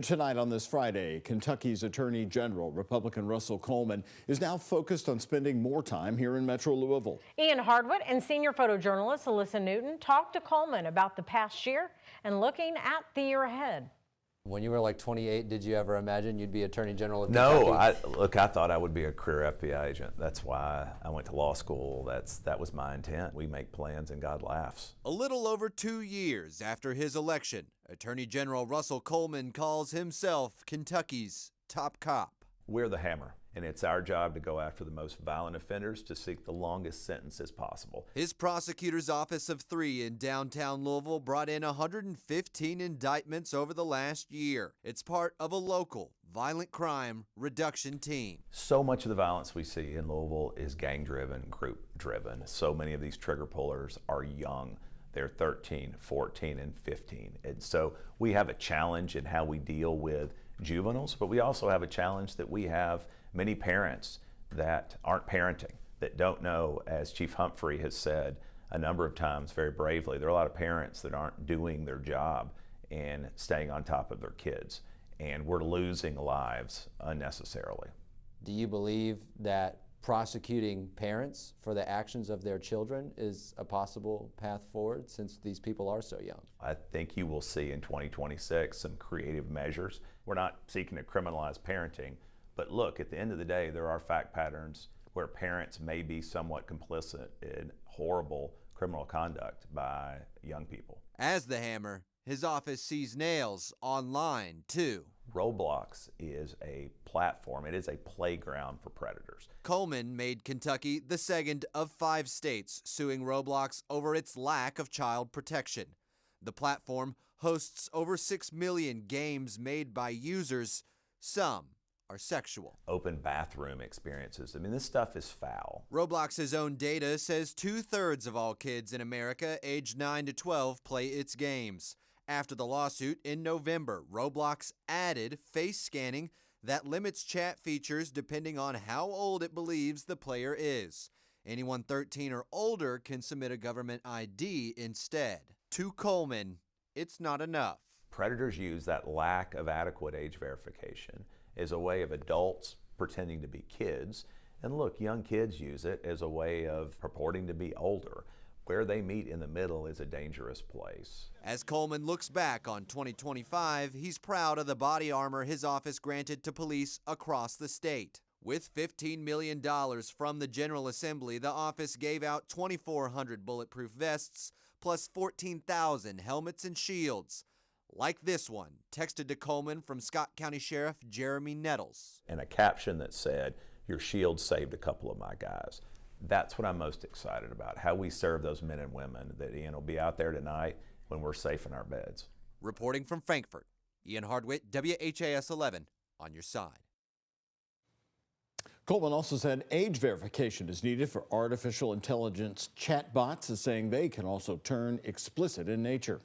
Tonight on this Friday, Kentucky's Attorney General, Republican Russell Coleman, is now focused on spending more time here in Metro Louisville. Ian Hardwick and senior photojournalist Alyssa Newton talked to Coleman about the past year and looking at the year ahead. When you were like 28, did you ever imagine you'd be Attorney General of No, Kentucky? I thought I would be a career FBI agent. That's why I went to law school. That was my intent. We make plans and God laughs. A little over 2 years after his election, Attorney General Russell Coleman calls himself Kentucky's top cop. We're the hammer, and it's our job to go after the most violent offenders to seek the longest sentences possible. His prosecutor's office of 3 in downtown Louisville brought in 115 indictments over the last year. It's part of a local violent crime reduction team. So much of the violence we see in Louisville is gang-driven, group-driven. So many of these trigger pullers are young. They're 13, 14, and 15. And so we have a challenge in how we deal with juveniles, but we also have a challenge that we have many parents that aren't parenting, that don't know, as Chief Humphrey has said a number of times very bravely, there are a lot of parents that aren't doing their job and staying on top of their kids, and we're losing lives unnecessarily. Do you believe that prosecuting parents for the actions of their children is a possible path forward since these people are so young? I think you will see in 2026 some creative measures. We're not seeking to criminalize parenting, but look, at the end of the day, there are fact patterns where parents may be somewhat complicit in horrible criminal conduct by young people. As the hammer, his office sees nails online too. Roblox is a platform, it is a playground for predators. Coleman made Kentucky the second of 5 states suing Roblox over its lack of child protection. The platform hosts over 6 million games made by users. Some are sexual. Open bathroom experiences. I mean, this stuff is foul. Roblox's own data says 2/3 of all kids in America aged 9 to 12 play its games. After the lawsuit in November, Roblox added face scanning that limits chat features depending on how old it believes the player is. Anyone 13 or older can submit a government ID instead. To Coleman, it's not enough. Predators use that lack of adequate age verification as a way of adults pretending to be kids. And look, young kids use it as a way of purporting to be older. Where they meet in the middle is a dangerous place. As Coleman looks back on 2025, he's proud of the body armor his office granted to police across the state. With $15 million from the General Assembly, the office gave out 2,400 bulletproof vests, plus 14,000 helmets and shields. Like this one, texted to Coleman from Scott County Sheriff Jeremy Nettles. And a caption that said, "Your shield saved a couple of my guys." That's what I'm most excited about, how we serve those men and women that, Ian, will be out there tonight when we're safe in our beds. Reporting from Frankfort, Ian Hardwick, WHAS 11, on your side. Coleman also said age verification is needed for artificial intelligence chatbots, saying they can also turn explicit in nature.